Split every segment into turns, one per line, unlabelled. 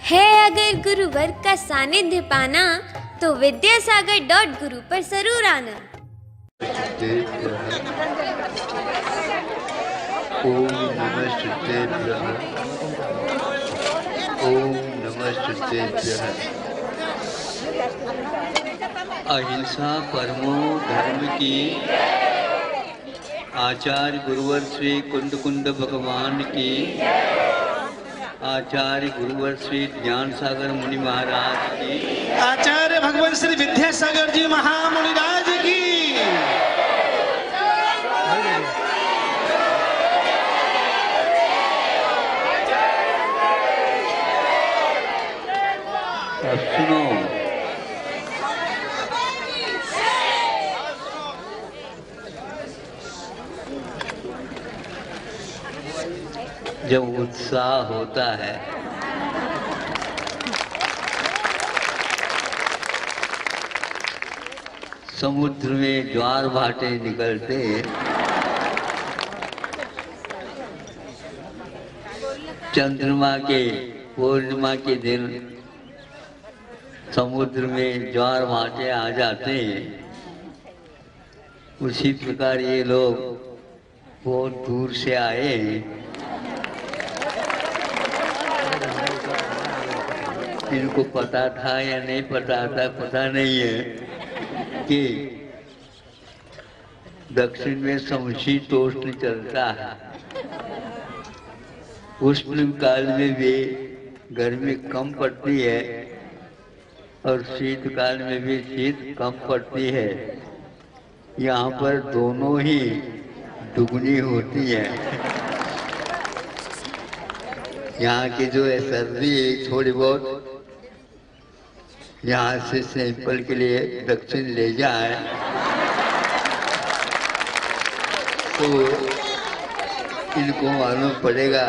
है अगर गुरुवर का सानिध्य पाना तो विद्यासागर.गुरु पर जरूर आना।
ओम नमः शुद्धेभ्यः। ओम नमः शुद्धेभ्यः। अहिंसा परमो धर्म की। आचार्य गुरुवर श्री कुंद कुंद भगवान की। आचार्य गुरुवर श्री ज्ञान सागर मुनि महाराज की।
आचार्य भगवान श्री विद्यासागर जी महामुनिराज की।
अब सुनो, जब उत्साह होता है समुद्र में ज्वार भाटे निकलते, चंद्रमा के पूर्णिमा के दिन समुद्र में ज्वार भाटे आ जाते हैं। उसी प्रकार ये लोग बहुत दूर से आए हैं। इनको पता था या नहीं पता था, पता नहीं है कि दक्षिण में समशीतोष्ण चलता है। उष्ण काल में भी गर्मी कम पड़ती है और शीत काल में भी शीत कम पड़ती है। यहाँ पर दोनों ही दुगनी होती है। यहाँ की जो है सर्दी थोड़ी बहुत यहाँ से सैंपल के लिए दक्षिण ले जाए तो इनको मालूम पड़ेगा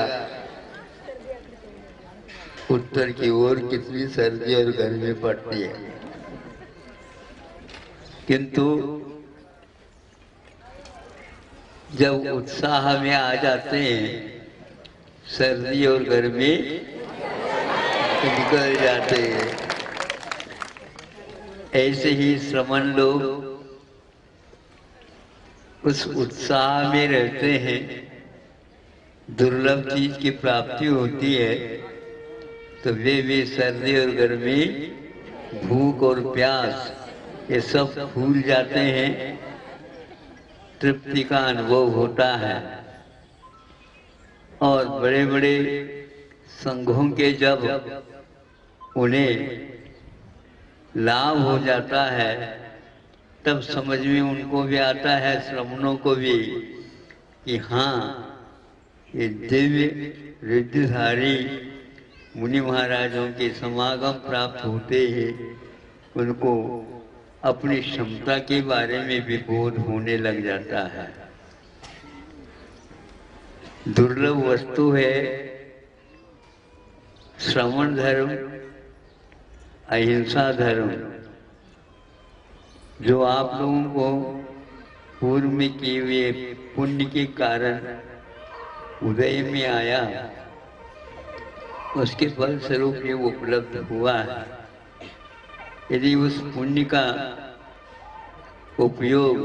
उत्तर की ओर कितनी सर्दी और गर्मी पड़ती है। किंतु जब उत्साह में आ जाते हैं सर्दी और गर्मी निकल जाते हैं। ऐसे ही श्रमण लोग उस उत्साह में रहते हैं। दुर्लभ चीज की प्राप्ति होती है तो वे भी सर्दी और गर्मी, भूख और प्यास ये सब भूल जाते हैं। तृप्ति का अनुभव होता है और बड़े बड़े संघों के जब उन्हें लाभ हो जाता है तब समझ में उनको भी आता है, श्रमणों को भी, कि हाँ ये दिव्य रिद्धिधारी मुनि महाराजों के समागम प्राप्त होते ही उनको अपनी क्षमता के बारे में भी बोध होने लग जाता है। दुर्लभ वस्तु है श्रवण धर्म, अहिंसा धर्म, जो आप लोगों को पूर्व में किए हुए पुण्य के कारण उदय में आया, उसके फल स्वरूप ये उपलब्ध हुआ है। यदि उस पुण्य का उपयोग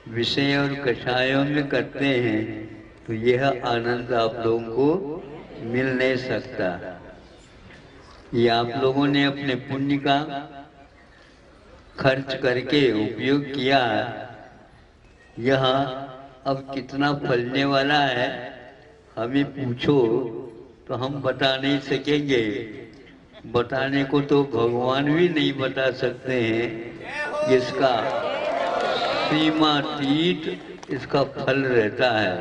विषय और कषायों में करते हैं तो यह आनंद आप लोगों को मिल नहीं सकता। ये आप लोगों ने अपने पुण्य का खर्च करके उपयोग किया, यह अब कितना फलने वाला है हमें पूछो तो हम बता नहीं सकेंगे। बताने को तो भगवान भी नहीं बता सकते हैं। इसका सीमातीत इसका फल रहता है।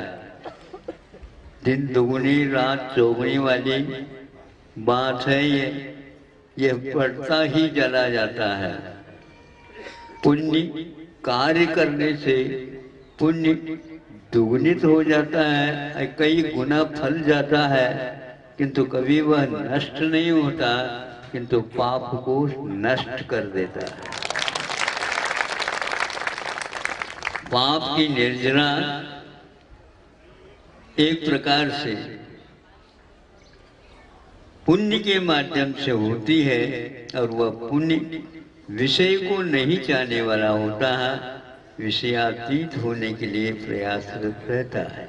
दिन दुगुनी रात चौगुनी वाली बात है ये बढ़ता ही चला जाता है। पुण्य कार्य करने से पुण्य दुगुनित हो जाता है, कई गुना फल जाता है, किंतु कभी वह नष्ट नहीं होता, किंतु पाप को नष्ट कर देता है। पाप की निर्जना एक प्रकार से पुण्य के माध्यम से होती है और वह पुण्य विषय को नहीं चाहने वाला होता है, विषयातीत होने के लिए प्रयासरत रहता है।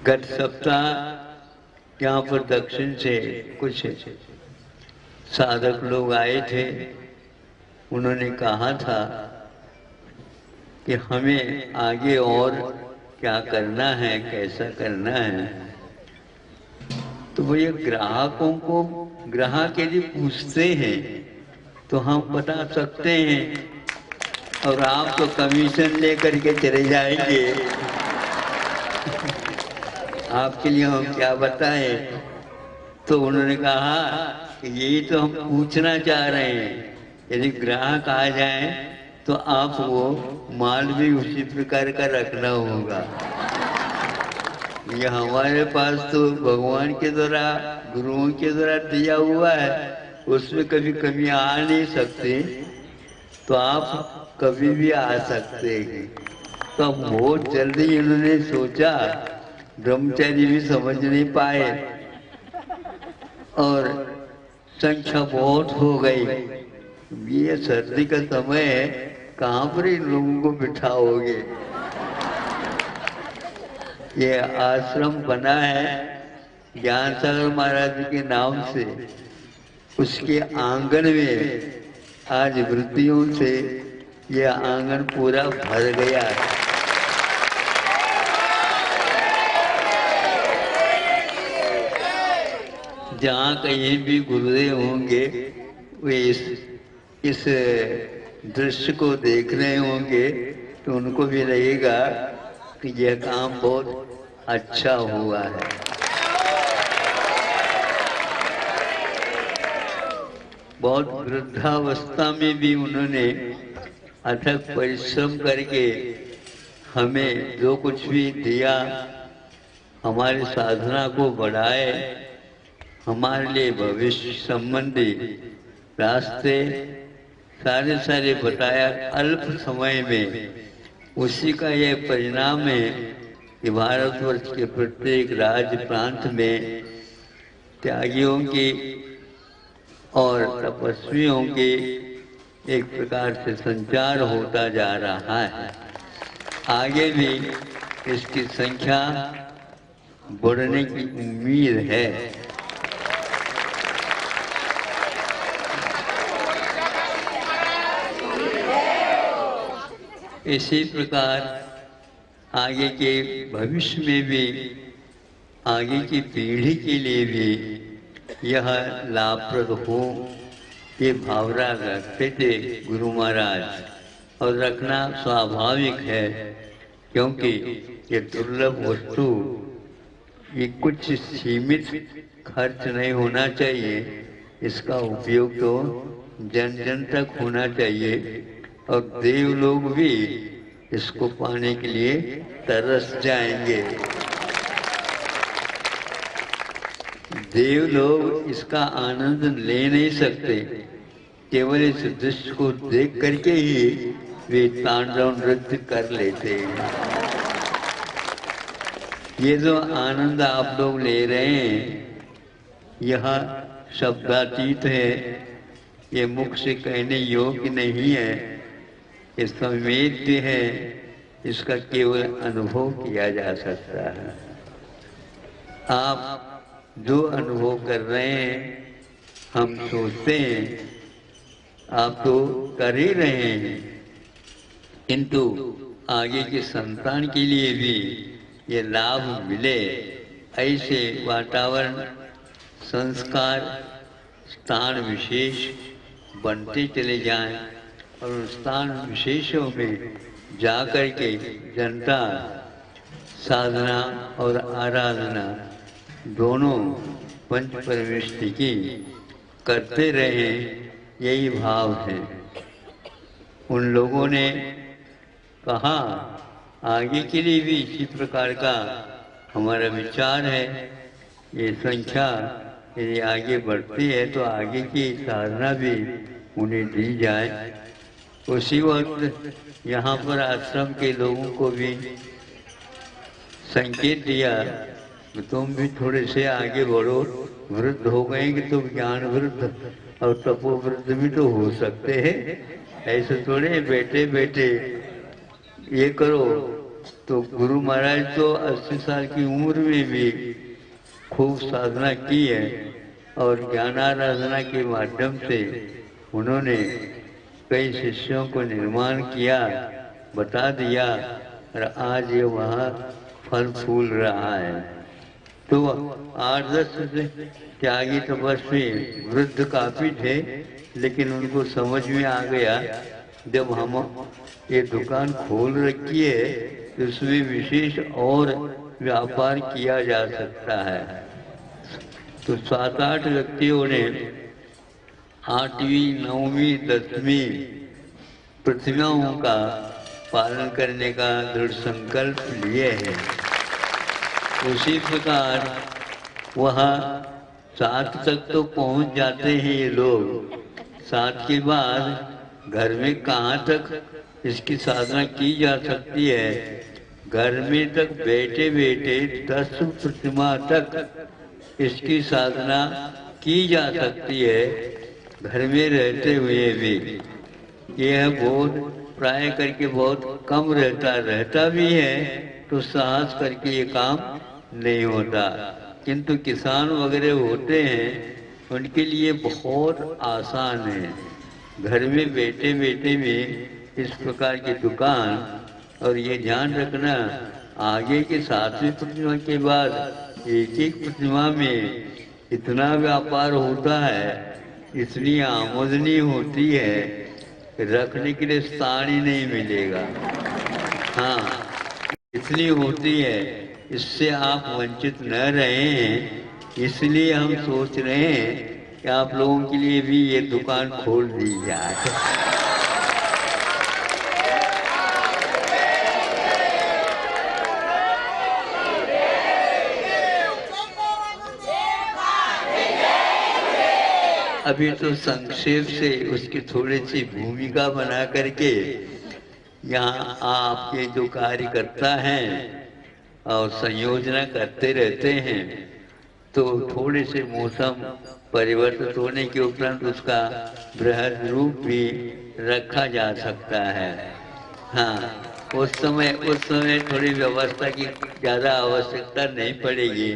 गत सप्ताह यहाँ पर दक्षिण से कुछ साधक लोग आए थे। उन्होंने कहा था कि हमें आगे और क्या करना है, कैसा करना है। तो वो ये ग्राहकों को, ग्राहक यदि पूछते हैं तो हम बता सकते हैं, और आप तो कमीशन लेकर के चले जाएंगे। आपके लिए हम क्या बताएं। तो उन्होंने कहा कि यही तो हम पूछना चाह रहे हैं, यदि ग्राहक आ जाए तो आप वो माल भी उसी प्रकार का रखना होगा। ये हमारे पास तो भगवान के द्वारा, गुरुओं के द्वारा दिया हुआ है, उसमें कभी कमी आ नहीं सकती, तो आप कभी भी आ सकते हैं। तो बहुत जल्दी इन्होंने सोचा, ब्रह्मचारी भी समझ नहीं पाए और संख्या बहुत हो गई। ये सर्दी का समय है, कहाँ पर इन लोगों को बिठाओगे। ये आश्रम बना है ज्ञान सागर महाराज जी के नाम से। उसके आंगन में आज वृत्तियों से यह आंगन पूरा भर गया है। जहाँ कहीं भी गुरुदेव होंगे वे इस दृश्य को देख रहे होंगे तो उनको भी लगेगा कि यह काम बहुत अच्छा हुआ है। बहुत वृद्धावस्था में भी उन्होंने अथक परिश्रम करके हमें जो कुछ भी दिया, हमारी साधना को बढ़ाए, हमारे लिए भविष्य संबंधी रास्ते सारे बताया अल्प समय में। उसी का यह परिणाम है कि भारतवर्ष के प्रत्येक राज्य प्रांत में त्यागियों की और तपस्वियों की एक प्रकार से संचार होता जा रहा है। आगे भी इसकी संख्या बढ़ने की उम्मीद है। इसी प्रकार आगे के भविष्य में भी, आगे की पीढ़ी के लिए भी यह लाभप्रद हो, ये भावना रखते थे गुरु महाराज, और रखना स्वाभाविक है, क्योंकि ये दुर्लभ वस्तु, ये कुछ सीमित खर्च नहीं होना चाहिए, इसका उपयोग तो जन जन तक होना चाहिए, और देव लोग भी इसको पाने के लिए तरस जाएंगे। देव लोग इसका आनंद ले नहीं सकते, केवल इस दृश्य को देख करके ही वे तांडव नृत्य कर लेते हैं। ये जो आनंद आप लोग ले रहे हैं, यह शब्दातीत है, ये मुख से कहने योग्य नहीं है, ये संवेद्य है, इसका केवल अनुभव किया जा सकता है। आप जो अनुभव कर रहे हैं, हम सोचते हैं आप तो कर ही रहे हैं, किंतु आगे के संतान के लिए भी ये लाभ मिले, ऐसे वातावरण, संस्कार, स्थान विशेष बनते चले जाएं, और उन स्थान विशेषों में जाकर के जनता साधना और आराधना दोनों पंच परमेष्टि की करते रहे, यही भाव है। उन लोगों ने कहा आगे के लिए भी इसी प्रकार का हमारा विचार है। ये संख्या यदि आगे बढ़ती है तो आगे की साधना भी उन्हें दी जाए। उसी वक्त यहाँ पर आश्रम के लोगों को भी संकेत दिया तो तुम भी थोड़े से आगे बढ़ो, वृद्ध हो गए कि तुम ज्ञान वृद्ध और तपो वृद्ध भी तो हो सकते हैं। ऐसे थोड़े बैठे बैठे ये करो। तो गुरु महाराज तो 80 साल की उम्र में भी खूब साधना की है और ज्ञानाराधना के माध्यम से उन्होंने कई शिष्यों को निर्माण किया, बता दिया और आज ये वहाँ फल फूल रहा है। तो 8-10 त्यागी तपस्वी वृद्ध काफी थे, लेकिन उनको समझ में आ गया जब हम ये दुकान खोल रखी है तो उसमें विशेष और व्यापार किया जा सकता है। तो 7-8 व्यक्तियों ने 8वीं 9वीं 10वीं प्रतिज्ञाओं का पालन करने का दृढ़ संकल्प लिए हैं। उसी प्रकार वहाँ 7 तक तो पहुँच जाते हैं ये लोग। 7 के बाद घर में कहाँ तक इसकी साधना की जा सकती है? घर में तक बैठे बैठे 10 प्रतिमा तक इसकी साधना की जा सकती है, घर में रहते हुए भी। यह बहुत प्राय करके बहुत कम रहता भी है तो साहस करके ये काम नहीं होता। किंतु किसान वगैरह होते हैं उनके लिए बहुत आसान है, घर में बैठे बैठे भी इस प्रकार की दुकान। और ये ध्यान रखना, आगे के 7वीं प्रतिमा के बाद एक प्रतिमा में इतना व्यापार होता है, इसलिए आमदनी होती है, रखने के लिए स्थान ही नहीं मिलेगा। हाँ, इसलिए होती है, इससे आप वंचित न रहे हैं। इसलिए हम सोच रहे हैं कि आप लोगों के लिए भी ये दुकान खोल दी जाए। अभी तो संक्षेप से उसकी थोड़ी सी भूमिका बना करके यहाँ आपके जो कार्यकर्ता हैं और संयोजना करते रहते हैं, तो थोड़े से मौसम परिवर्तित होने के उपरांत उसका बृहद रूप भी रखा जा सकता है। हाँ, उस समय थोड़ी व्यवस्था की ज़्यादा आवश्यकता नहीं पड़ेगी,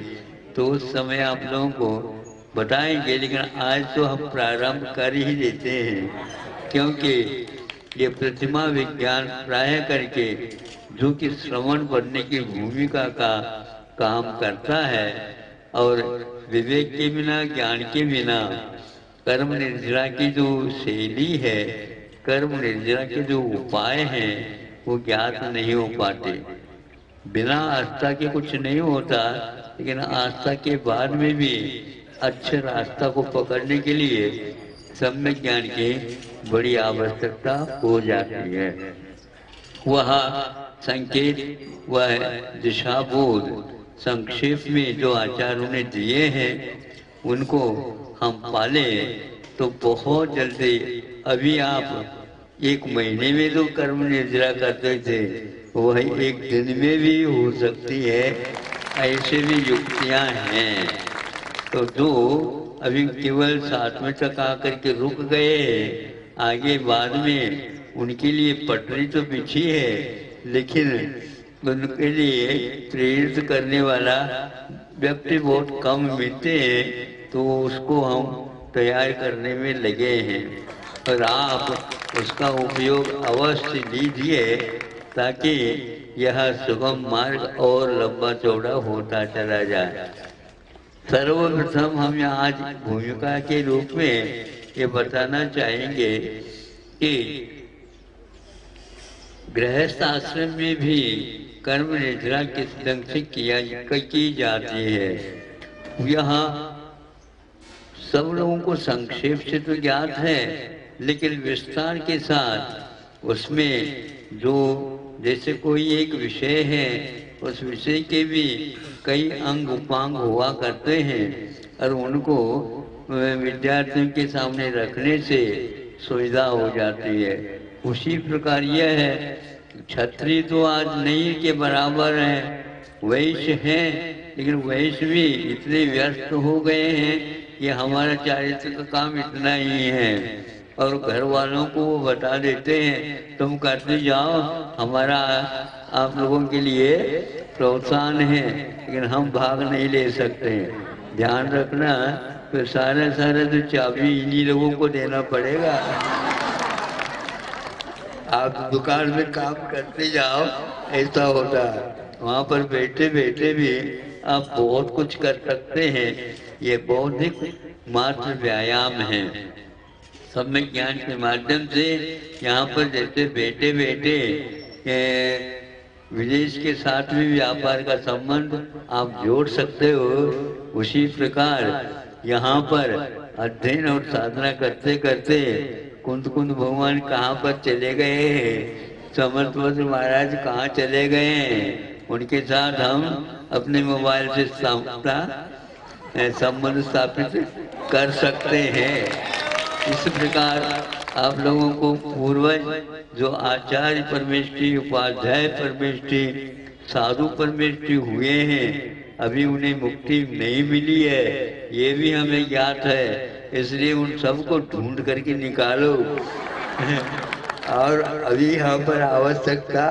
तो उस समय आप लोगों को बताएंगे। लेकिन आज तो हम प्रारंभ कर ही देते हैं, क्योंकि ये प्रतिमा विज्ञान प्राय करके जो कि श्रवण पढ़ने की भूमिका का काम करता है और विवेक के बिना, ज्ञान के बिना कर्म निर्जरा की जो शैली है, कर्म निर्जरा के जो उपाय हैं वो ज्ञात नहीं हो पाते। बिना आस्था के कुछ नहीं होता, लेकिन आस्था के बाद में भी अच्छे रास्ता को पकड़ने के लिए सम्यक ज्ञान की बड़ी आवश्यकता हो जाती है। वह संकेत, वह दिशा बोध संक्षेप में जो आचार्यों ने दिए हैं उनको हम पाले तो बहुत जल्दी, अभी आप 1 महीने में जो कर्म निर्जरा करते थे वह 1 दिन में भी हो सकती है। ऐसे भी युक्तियां हैं। तो जो अभी केवल 7वें तक आकर के रुक गए, आगे बाद में उनके लिए पटरी तो बिछी है, लेकिन उनके लिए प्रेरित करने वाला व्यक्ति बहुत कम मिलते हैं, तो उसको हम तैयार करने में लगे हैं। और आप उसका उपयोग अवश्य लीजिए ताकि यह सुगम मार्ग और लंबा चौड़ा होता चला जाए। सर्वप्रथम हम यहाँ आज भूमिका के रूप में ये बताना चाहेंगे कि गृहस्थ आश्रम में भी कर्म निर्जरा किस ढंग से की जाती है। यहाँ सब लोगों को संक्षेप से तो ज्ञात है, लेकिन विस्तार के साथ उसमें जो जैसे कोई एक विषय है, उस विषय के भी कई अंग उपांग हुआ करते हैं और उनको विद्यार्थियों के सामने रखने से सुविधा हो जाती है। उसी प्रकार यह है, क्षत्रिय तो आज नहीं के बराबर है, वैश्य हैं लेकिन वैसे भी इतने व्यस्त हो गए हैं कि हमारा चारित्र का काम इतना ही है, और घर वालों को वो बता देते हैं तुम करते जाओ, हमारा आप लोगों के लिए प्रोत्साहन है, लेकिन हम भाग नहीं ले सकते। ध्यान रखना, तो सारा तो चाबी इन्हीं लोगों को देना पड़ेगा। आप दुकान में काम करते जाओ, ऐसा होता है। वहाँ पर बैठे बैठे भी आप बहुत कुछ कर सकते हैं। ये बौद्धिक मात्र व्यायाम है। सम्यक ज्ञान के माध्यम से यहाँ पर जैसे बैठे बैठे विदेश के साथ भी व्यापार का संबंध आप जोड़ सकते हो, उसी प्रकार यहाँ पर अध्ययन और साधना करते करते कुंद भगवान कहाँ पर चले गए, समर्थवत महाराज कहाँ चले गए, उनके साथ हम अपने मोबाइल से संबंध स्थापित कर सकते हैं। इस प्रकार आप लोगों को पूर्वज जो आचार्य परमेष्ठी, उपाध्याय परमेष्ठी, साधु परमेष्ठी हुए हैं, अभी उन्हें मुक्ति नहीं मिली है, ये भी हमें ज्ञात है। इसलिए उन सबको ढूंढ करके निकालो। और अभी यहाँ पर आवश्यकता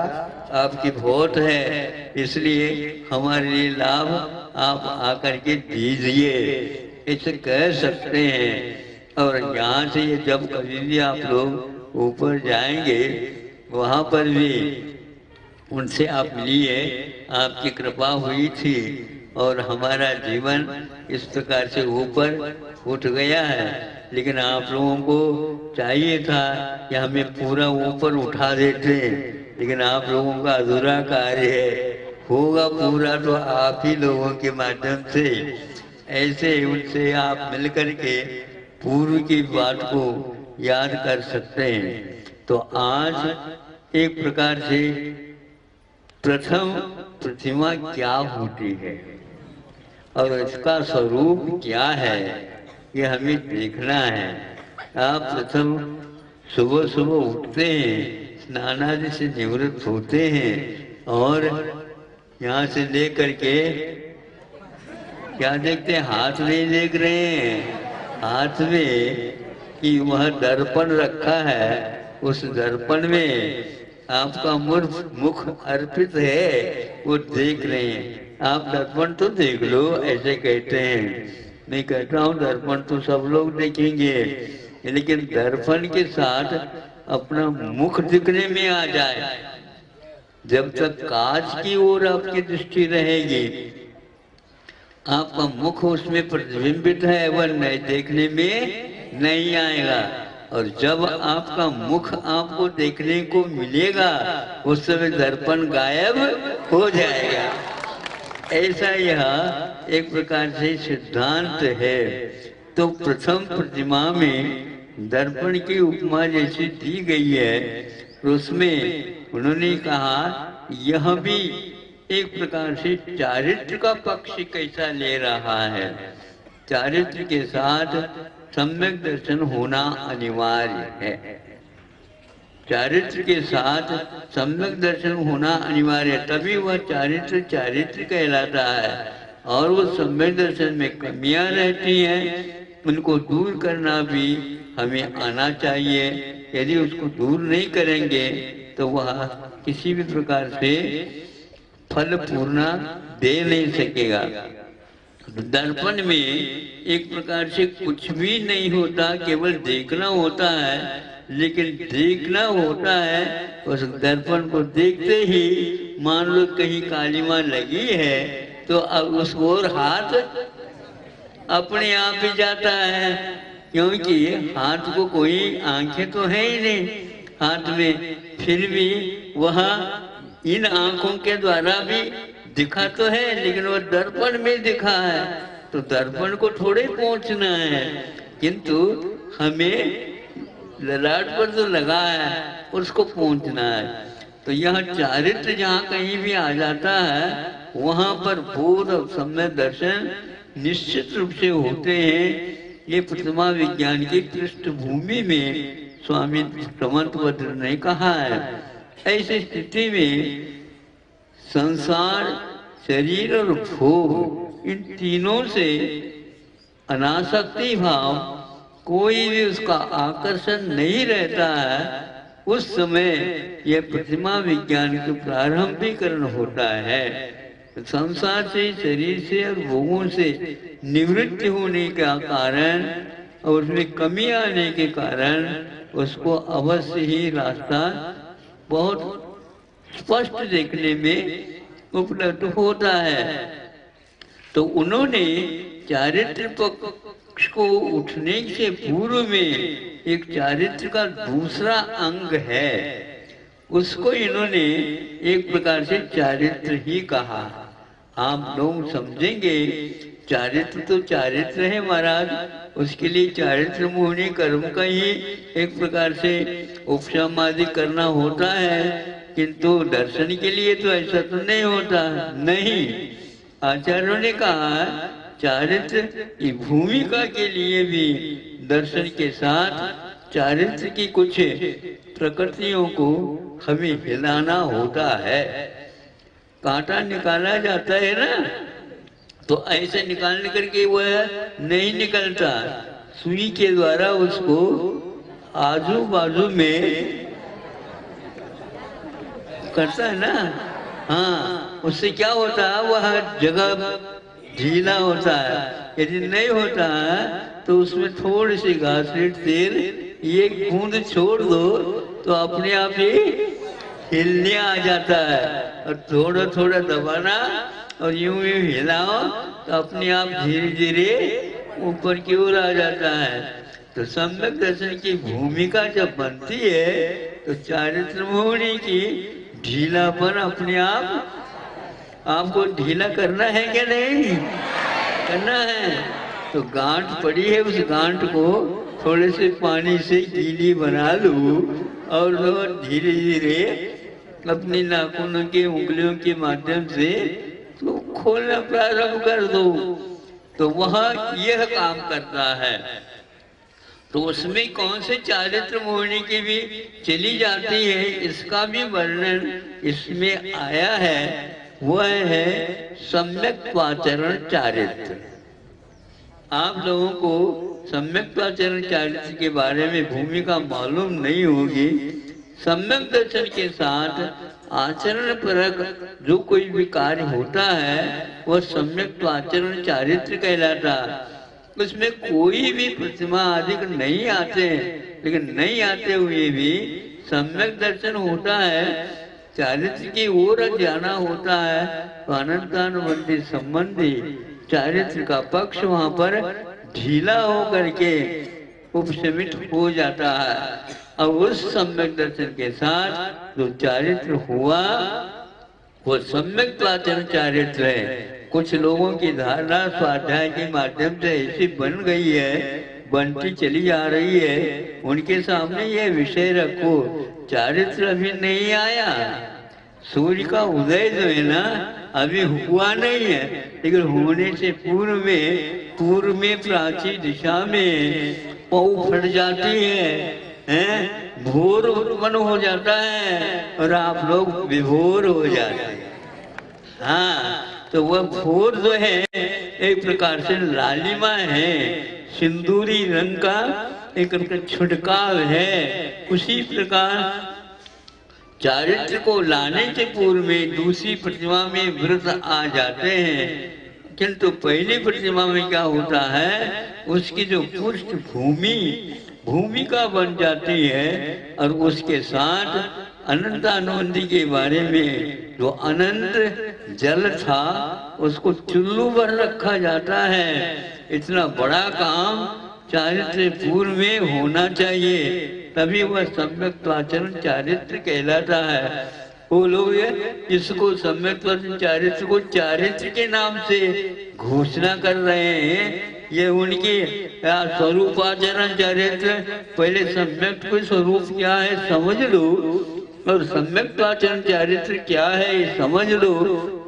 आपकी बहुत है, इसलिए हमारे लिए लाभ आप आकर के दीजिए, इसे कह सकते हैं। और यहाँ से ये जब कभी भी आप लोग ऊपर जाएंगे, वहाँ पर भी उनसे आप मिलिए, आपकी कृपा हुई थी और हमारा जीवन इस प्रकार से ऊपर उठ गया है। लेकिन आप लोगों को चाहिए था कि हमें पूरा ऊपर उठा देते, लेकिन आप लोगों का अधूरा कार्य है, होगा पूरा तो आप ही लोगों के माध्यम से। ऐसे उनसे आप मिलकर के पूर्व की बात को याद कर सकते हैं। तो आज एक प्रकार से प्रथम प्रतिमा क्या होती है और इसका स्वरूप क्या है, ये हमें देखना है। आप प्रथम सुबह सुबह उठते हैं, स्नानादि से निवृत्त होते हैं और यहाँ से लेकर के क्या देखते हैं, हाथ नहीं देख रहे हैं, हाथ में कि वह दर्पण रखा है, उस दर्पण में आपका मुख अर्पित है, वो देख रहे हैं। आप दर्पण तो देख लो, ऐसे कहते हैं। मैं कहता हूँ दर्पण तो सब लोग देखेंगे, लेकिन दर्पण के साथ अपना मुख दिखने में आ जाए। जब तक कांच की ओर आपकी दृष्टि रहेगी, आपका मुख उसमें प्रतिबिंबित है, वह नए देखने में नहीं आएगा। और जब आपका मुख आपको देखने को मिलेगा, उस समय दर्पण गायब हो जाएगा। ऐसा यह एक प्रकार से सिद्धांत है। तो प्रथम प्रतिमा में दर्पण की उपमा जैसी दी गई है, उसमें उन्होंने कहा यह भी एक प्रकार से चारित्र का पक्ष कैसा ले रहा है। चारित्र के साथ सम्यक दर्शन होना अनिवार्य है। चारित्र के साथ सम्यक दर्शन होना अनिवार्य है, तभी वह चारित्र कहलाता है। और वो सम्यक दर्शन में कमियां रहती हैं, उनको दूर करना भी हमें आना चाहिए। यदि उसको दूर नहीं करेंगे तो वह किसी भी प्रकार से फल पूर्णा दे नहीं सकेगा। दर्पण में एक प्रकार से कुछ भी नहीं होता, केवल देखना होता है। लेकिन देखना होता है, उस दर्पण को देखते ही मान लो कहीं कालीमा लगी है तो अब उस ओर हाथ अपने आप ही जाता है, क्योंकि हाथ को कोई आंखें तो है ही नहीं हाथ में, फिर भी वह इन आंखों के द्वारा भी दिखा तो है, लेकिन वह दर्पण में दिखा है। तो दर्पण को थोड़े पहुंचना है, किंतु हमें ललाट पर जो लगा है उसको पहुंचना है। तो यह चारित्र जहाँ कहीं भी आ जाता है, वहाँ पर बोध और सम्यक दर्शन निश्चित रूप से होते हैं। ये प्रतिमा विज्ञान की पृष्ठभूमि में स्वामी समर्थवज्र ने कहा है। ऐसी स्थिति में संसार शरीर और भोग, इन तीनों से अनासक्ति भाव, कोई भी उसका आकर्षण नहीं रहता है, उस समय यह प्रतिमा विज्ञान का प्रारंभिकरण होता है। संसार से, शरीर से और भोगों से निवृत्ति होने का कारण और उसमें कमी आने के कारण उसको अवश्य ही रास्ता बहुत स्पष्ट देखने में उपलब्ध होता है। तो उन्होंने चारित्र पक्ष को उठने से पूर्व में एक चारित्र का दूसरा अंग है, उसको इन्होंने एक प्रकार से चारित्र ही कहा। आप लोग समझेंगे चारित्र तो चारित्र है महाराज, उसके लिए चारित्र मोहनी कर्म का ही एक प्रकार से उपशम आदि करना होता है, किंतु दर्शन के लिए तो ऐसा तो नहीं होता। नहीं, आचार्यों ने कहा चारित्र की भूमिका के लिए भी दर्शन के साथ चारित्र की कुछ प्रकृतियों को हमें हिलाना होता है। कांटा निकाला जाता है ना, तो ऐसे निकालने करके वह नहीं निकलता, सुई के द्वारा उसको आजू बाजू में करता है ना। हाँ, उससे क्या होता है, वह जगह ढीला होता है। यदि नहीं होता है तो उसमें थोड़ी सी घासलेट तेल एक बूंद छोड़ दो तो अपने आप ही हिलने आ जाता है, और थोड़ा थोड़ा दबाना और यूं यूं हिलाओ तो अपने आप धीरे धीरे ऊपर की ओर आ जाता है। तो सम्यक दर्शन की भूमिका जब बनती है तो चारित्र मोहनी की ढीलापन अपने आप आपको ढीला करना है क्या नहीं करना है। तो गांठ पड़ी है, उस गांठ को थोड़े से पानी से गीली बना लूं और धीरे धीरे अपनी नाखूनों के उंगलियों के माध्यम से तो खोलना प्रारंभ कर दो, तो वह यह काम करता है। तो उसमें कौन से चारित्र मोहनी की भी चली जाती है, इसका भी वर्णन इसमें आया है। वह है सम्यक्त्वाचरण चारित्र। आप लोगों को सम्यक्त्वाचरण चारित्र के बारे में भूमिका मालूम नहीं होगी। सम्यक दर्शन के साथ आचरण परक जो कोई भी कार्य होता है वह सम्यक्त्वाचरण चारित्र कहलाता। उसमें कोई भी प्रतिमा आदि नहीं आते, लेकिन नहीं आते हुए भी सम्यक दर्शन होता है, चारित्र की ओर जाना होता है। तो अनंतानुबंधी संबंधी चारित्र का पक्ष वहां पर ढीला होकर के उपशमित हो जाता है। और उस सम्यक दर्शन के साथ जो चारित्र हुआ वो सम्यक्त्वाचरण चारित्र है। कुछ लोगों की धारणा स्वाध्याय के माध्यम से ऐसी बन गई है, बनती चली जा रही है। उनके सामने ये विषय रखो, चारित्र अभी नहीं आया, सूर्य का उदय जो है ना अभी हुआ नहीं है, लेकिन होने से पूर्व में प्राची दिशा में पौ फट जाती है, भोर उत्पन्न हो जाता है और आप लोग विभोर हो जाते हैं। हाँ, तो वह भोर जो है एक प्रकार से लालिमा है, सिंदूरी रंग का एक छिड़काव है। उसी प्रकार चारित्र को लाने के पूर्व में दूसरी प्रतिमा में व्रत आ जाते हैं, किंतु पहली प्रतिमा में क्या होता है, उसकी जो भूमिका बन जाती है और उसके साथ अनंत अनुबंधी के बारे में जो अनंत जल था उसको चुल्लू भर रखा जाता है। इतना बड़ा काम चारित्र पूर्व में होना चाहिए, तभी वह सम्यक्त्वाचरण चारित्र कहलाता है। वो लोग इसको सम्यक्त्वाचरण चारित्र को चारित्र के नाम से घोषणा कर रहे हैं। ये उनकी स्वरूपाचरण चारित्र, पहले सम्यक को स्वरूप क्या है समझ लो और सम्यक्त्वाचरण चारित्र क्या है ये समझ लो,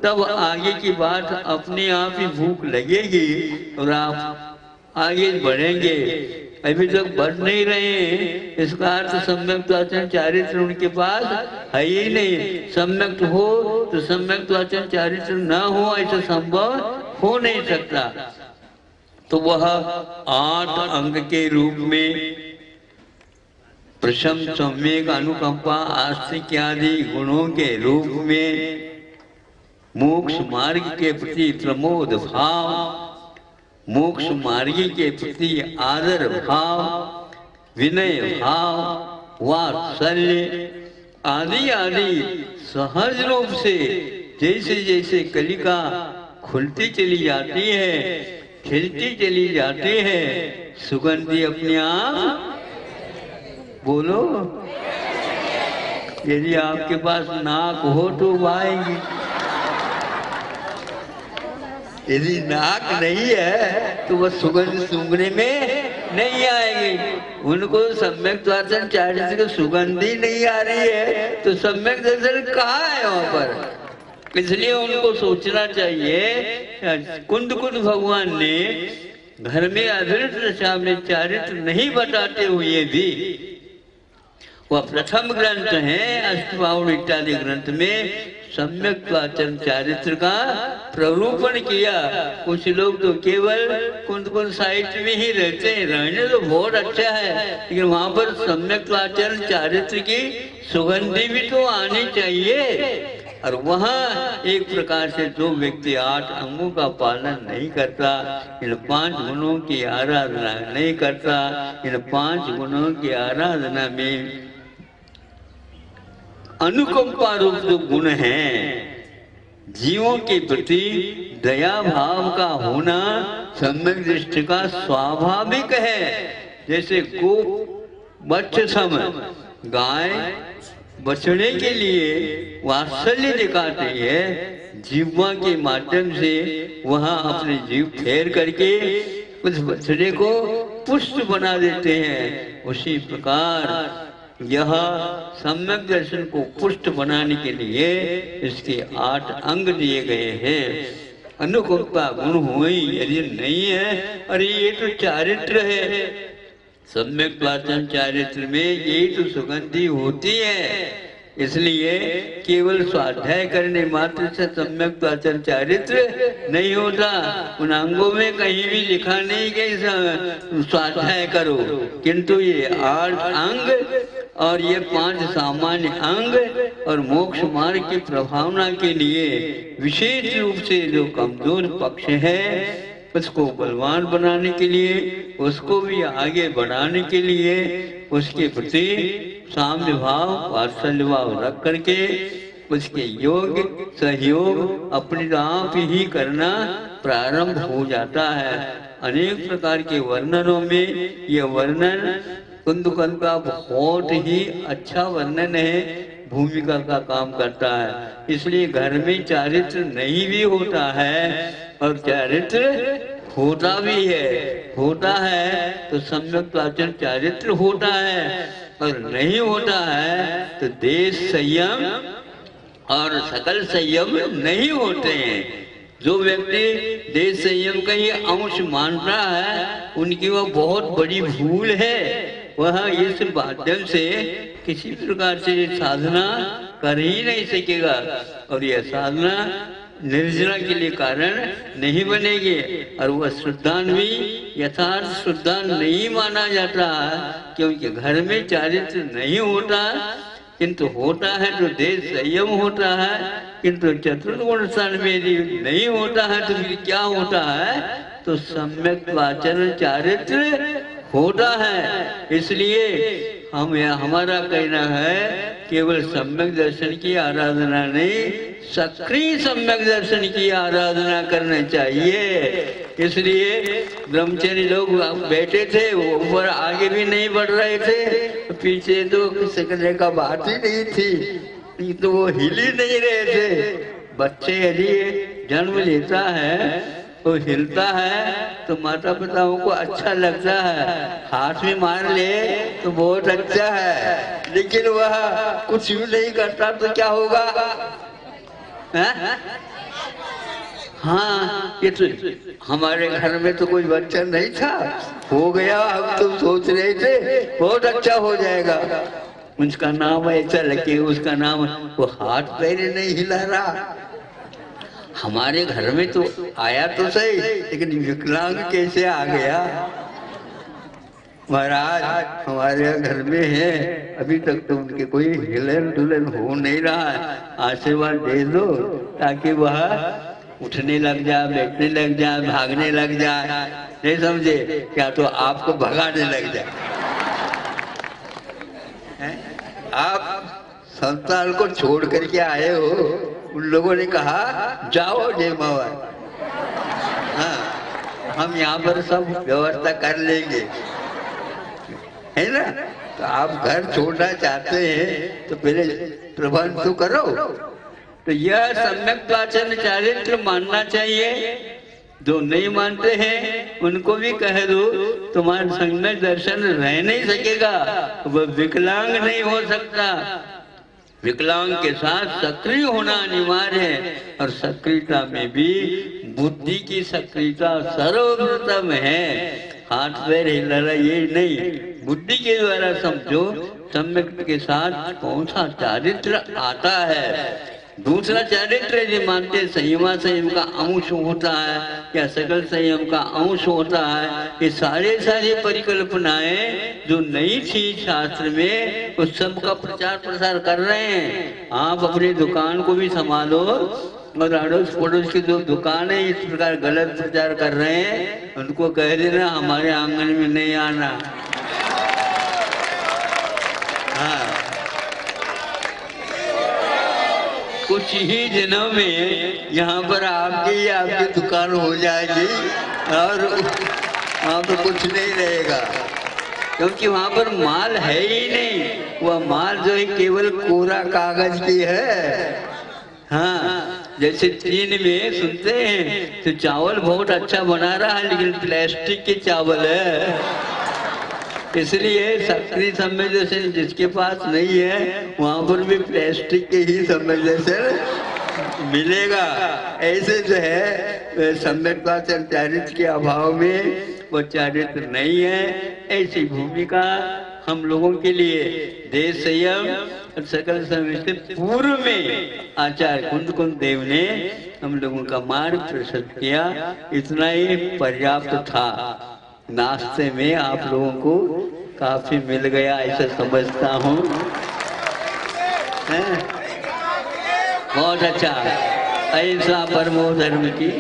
तब आगे की बात अपने आप ही भूख लगेगी और आप आगे बढ़ेंगे। अभी तक बढ़ नहीं रहे, इसका अर्थ सम्यक्त्वाचरण चारित्र उनके पास है ही नहीं। सम्यक हो तो सम्यक वाचन चारित्र न हो ऐसा संभव हो नहीं सकता। तो वह 8 अंग के रूप में प्रशम, सम्यक, अनुकंपा, आस्तिक आदि गुणों के रूप में मोक्ष मार्ग के प्रति प्रमोद भाव, मोक्ष मार्ग के प्रति आदर भाव, विनय भाव, वात्सल्य आदि आदि सहज रूप से जैसे जैसे कलिका खुलती चली जाती है, खिलती चली जाती है, सुगंधी अपने आप बोलो। यदि आपके पास नाक हो तो आएगी, यदि नाक नहीं है तो वह सुगंध सूंघने में नहीं आएगी। उनको सम्यक दर्शन चारित्र की सुगंध ही नहीं आ रही है तो सम्यक दर्शन कहाँ है वहां पर। इसलिए उनको सोचना चाहिए। कुंद भगवान ने घर में अभिरुच दशा में चारित्र नहीं बताते हुए भी वह प्रथम ग्रंथ है अष्टबाहुन इत्यादि ग्रंथ में सम्यक वाचन चारित्र का प्ररूपण किया। कुछ लोग तो केवल कुंद साहित्य में ही रहते हैं, रहने तो बहुत अच्छा है, लेकिन वहां पर सम्यक वाचन चारित्र की सुगंधी भी तो आनी चाहिए। और वहाँ एक प्रकार से जो व्यक्ति 8 अंगों का पालन नहीं करता, इन 5 गुणों की आराधना नहीं करता, इन 5 गुणों की आराधना में अनुकंपा रूप जो गुण है, जीवों के प्रति दया भाव का होना सम्यक दृष्टि का स्वाभाविक है। जैसे गो बच्चे सम गाय बछड़े के लिए वात्सल्य दिखाते है, जीवा के माध्यम से वहाँ अपने जीव फेर करके उस बछड़े को पुष्ट बना देते हैं। उसी प्रकार यह सम्यक दर्शन को पुष्ट बनाने के लिए इसके 8 अंग दिए गए हैं। अनुकंपा गुण हुई यदि नहीं है, अरे ये तो चारित्र है, सम्यक वाचन चारित्र में ये तो सुगंधी होती है। इसलिए केवल स्वाध्याय करने मात्र से सम्यक वाचन चारित्र नहीं होता। उन अंगों में कहीं भी लिखा नहीं कि स्वाध्याय करो, किंतु ये 8 अंग और ये 5 सामान्य अंग और मोक्ष मार्ग की प्रभावना के लिए विशेष रूप से जो कमजोर पक्ष है उसको बलवान बनाने के लिए, उसको भी आगे बढ़ाने के लिए उसके प्रति साम्य भाव वात्सल्य भाव रख करके उसके योग सहयोग अपने आप ही करना प्रारंभ हो जाता है। अनेक प्रकार के वर्णनों में यह वर्णन कुंदकंद का बहुत ही अच्छा वर्णन है, भूमिका का काम करता है। इसलिए घर में चारित्र नहीं भी होता है और चारित्र होता भी है तो सम्यक वाचन चारित्र होता है, और नहीं होता है तो देश संयम और सकल संयम नहीं होते हैं। जो व्यक्ति देश संयम का ही अंश मानता है उनकी वह बहुत बड़ी भूल है। वह इस माध्यम से किसी प्रकार से साधना कर ही नहीं सकेगा और यह साधना निर्जरा के लिए कारण नहीं बनेगी। और वह श्रद्धान भी यथार्थ श्रद्धान नहीं माना जाता, क्योंकि घर में चारित्र नहीं होता, किंतु होता है तो देश संयम होता है, किंतु चतुर्गुण स्थान में नहीं होता है तो फिर क्या होता है, तो सम्यक वाचन चारित्र होता है। इसलिए हमारा कहना है केवल सम्यक दर्शन की आराधना नहीं, सक्रिय सम्यक दर्शन की आराधना करना चाहिए। इसलिए ब्रह्मचारी लोग बैठे थे, वो ऊपर आगे भी नहीं बढ़ रहे थे, पीछे तो सकने का बात ही नहीं थी, तो वो हिल ही नहीं रहे थे। बच्चे यदि जन्म लेता है तो हिलता है तो माता पिताओं को अच्छा लगता है, हाथ में मार ले तो बहुत अच्छा है, लेकिन वह कुछ भी नहीं करता तो क्या होगा? हाँ, ये तो हमारे घर में तो कोई बच्चा नहीं था, हो गया, हम तो सोच रहे थे बहुत अच्छा हो जाएगा, उसका नाम ऐसा लगे, उसका नाम, वो हाथ पैर नहीं हिला रहा। हमारे घर में तो आया तो सही, लेकिन विकलांग कैसे आ गया? महाराज हमारे घर में है, अभी तक तो उनके कोई हिलन डुलन हो नहीं रहा है। आशीर्वाद दे दो ताकि वह उठने लग जाए, बैठने लग जाए, भागने लग जाए। नहीं समझे? क्या तो आपको भगाने लग जाए। आप संतान को छोड़ करके आए हो, उन लोगों ने कहा जाओ जय मावा, हाँ हम यहाँ पर सब व्यवस्था कर लेंगे, है ना? तो आप घर छोड़ना चाहते हैं तो पहले प्रबंध तो करो। तो यह सम्यक वाचन चारित्र मानना चाहिए। जो नहीं मानते हैं उनको भी कह दो तुम्हारे संग में दर्शन रह नहीं सकेगा, वह विकलांग नहीं हो सकता। विकलांग के साथ सक्रिय होना अनिवार्य है, और सक्रियता में भी बुद्धि की सक्रियता सर्वप्रथम है। हाथ पैर हिलाना ये नहीं, बुद्धि के द्वारा समझो सम्यक के साथ कौन सा चारित्र आता है। दूसरा चारित्र यदि मानते संयमा संयम का अंश होता है या सकल संयम का अंश होता है, ये सारे परिकल्पनाएं जो नई थी शास्त्र में, उस सब का प्रचार प्रसार कर रहे हैं। आप अपनी दुकान को भी संभालो, और अड़ोस पड़ोस की जो दुकान है इस प्रकार गलत प्रचार कर रहे हैं, उनको कह देना हमारे आंगन में नहीं आना। हाँ, कुछ ही दिनों में यहाँ पर आपकी दुकान हो जाएगी और वहाँ पर कुछ नहीं रहेगा, क्योंकि वहाँ पर माल है ही नहीं। वह माल जो है केवल कोरा कागज की है। हाँ, जैसे चीन में सुनते हैं तो चावल बहुत अच्छा बना रहा है, लेकिन प्लास्टिक के चावल है। इसलिए सक्रिय संवेदनशील जिसके पास नहीं है वहाँ पर भी प्लास्टिक के ही संवेदनशील मिलेगा। ऐसे जो है सम्यक वाचन चारित्र के अभाव में वो चारित्र नहीं है। ऐसी भूमिका हम लोगों के लिए देश संयम और सकल संविष्ट पूर्व में आचार्य कुंद देव ने हम लोगों का मार्ग प्रशस्त किया। इतना ही पर्याप्त था। नाश्ते में आप लोगों को काफी मिल गया ऐसा समझता हूँ। बहुत अच्छा। ऐसा परमो धर्म की